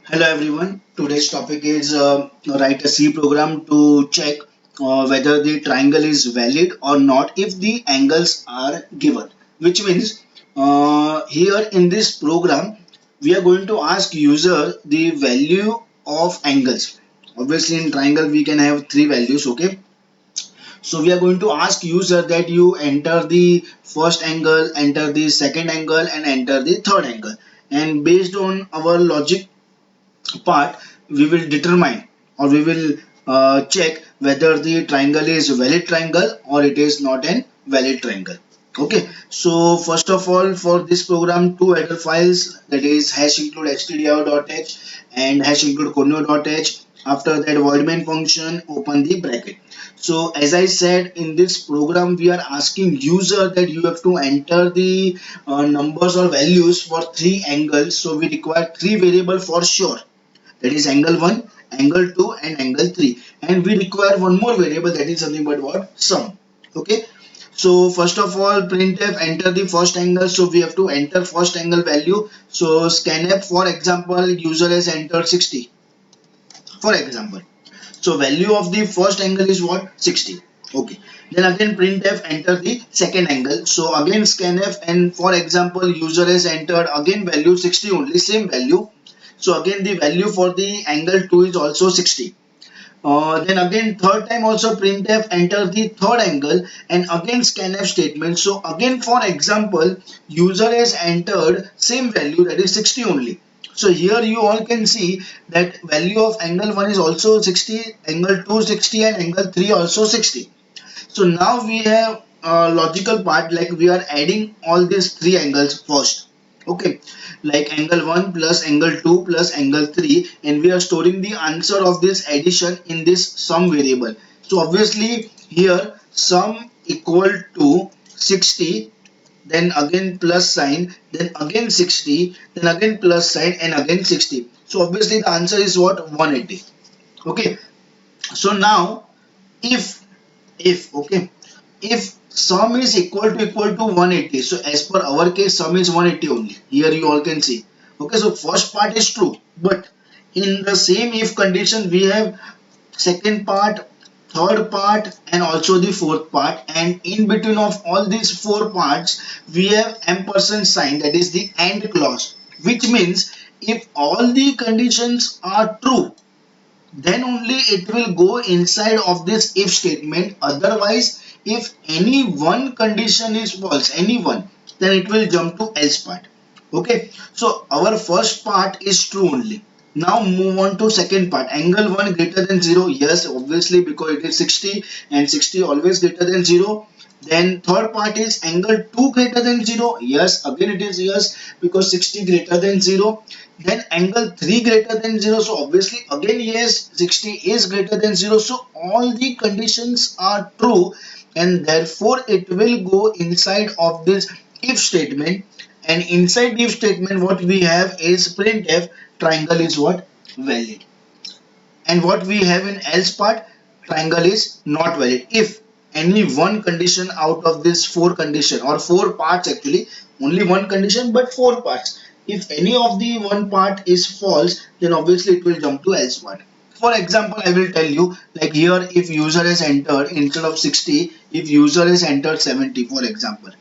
Hello everyone. Today's topic is write a C program to check whether the triangle is valid or not if the angles are given. Which means here in this program we are going to ask user the value of angles. Obviously in triangle we can have three values. Okay, so we are going to ask user that you enter the first angle, enter the second angle, and enter the third angle. And based on our logic part, we will determine or we will check whether the triangle is a valid triangle or it is not an valid triangle. Okay, so first of all, for this program, two header files, that is hash include stdio.h and hash include conio.h. After that, void main function, open the bracket. So as I said, in this program we are asking user that you have to enter the numbers or values for three angles. So we require three variable for sure, that is angle 1, angle 2 and angle 3, and we require one more variable, that is something but what, sum. Okay, so first of all, printf enter the first angle, so we have to enter first angle value. So scanf, for example, user has entered 60 for example, so value of the first angle is what, 60. Okay, then again printf enter the second angle, so again scanf, and for example user has entered again value 60 only, same value. So again the value for the angle 2 is also 60. Then again third time also printf enter the third angle and again scanf statement. So again for example user has entered same value, that is 60 only. So here you all can see that value of angle 1 is also 60, angle 2 60 and angle 3 also 60. So now we have a logical part, like we are adding all these three angles first. Okay, like angle 1 plus angle 2 plus angle 3, and we are storing the answer of this addition in this sum variable. So obviously here sum equal to 60, then again plus sign, then again 60, then again plus sign and again 60. So obviously the answer is what, 180. Okay, so now if okay, if sum is equal to 180, so as per our case sum is 180 only, here you all can see. Okay, so first part is true, but in the same if condition we have second part, third part and also the fourth part, and in between of all these four parts we have ampersand sign, that is the AND clause, which means if all the conditions are true then only it will go inside of this if statement. Otherwise, if any one condition is false, any one, then it will jump to else part. Okay, so our first part is true only. Now move on to second part, angle 1 greater than 0. Yes, obviously, because it is 60 and 60 always greater than 0. Then third part is angle 2 greater than 0. Yes, again it is yes, because 60 greater than 0. Then angle 3 greater than 0. So obviously again yes, 60 is greater than 0. So all the conditions are true and therefore it will go inside of this if statement. And inside the if statement what we have is printf triangle is what, valid. And what we have in else part, triangle is not valid. If any one condition out of this four condition or four parts, actually only one condition but four parts, if any of the one part is false, then obviously it will jump to else part. For example, I will tell you, like here if user has entered instead of 60, if user has entered 70 for example.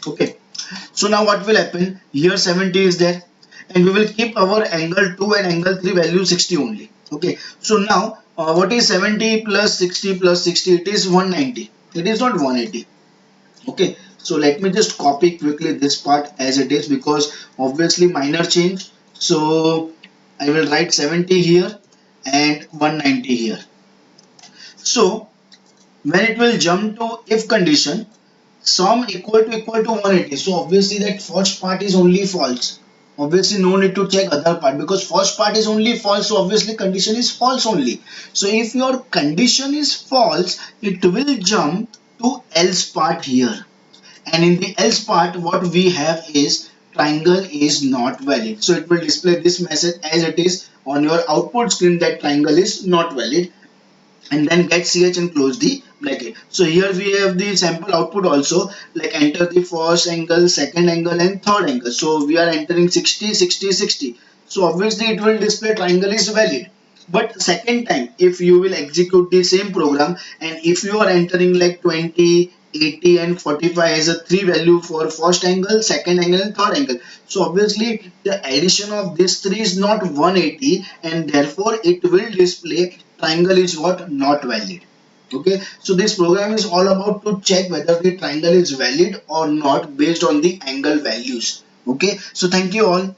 Okay, so now what will happen, here 70 is there and we will keep our angle 2 and angle 3 value 60 only. Okay, so now what is 70 plus 60 plus 60, it is 190, it is not 180. Okay, so let me just copy quickly this part as it is, because obviously minor change. So I will write 70 here and 190 here. So when it will jump to if condition, sum equal to 180, so obviously that first part is only false. Obviously no need to check other part, because first part is only false, so obviously condition is false only. So if your condition is false, it will jump to else part here, and in the else part what we have is triangle is not valid. So it will display this message as it is on your output screen, that triangle is not valid, and then get ch and close the bracket. So here we have the sample output also, like enter the first angle, second angle and third angle. So we are entering 60 60 60. So obviously it will display triangle is valid. But second time, if you will execute the same program, and if you are entering like 20, 80 and 45 as a three value for first angle, second angle and third angle, so obviously the addition of these three is not 180, and therefore it will display triangle is what, not valid. Okay, so this program is all about to check whether the triangle is valid or not based on the angle values. Okay, so thank you all.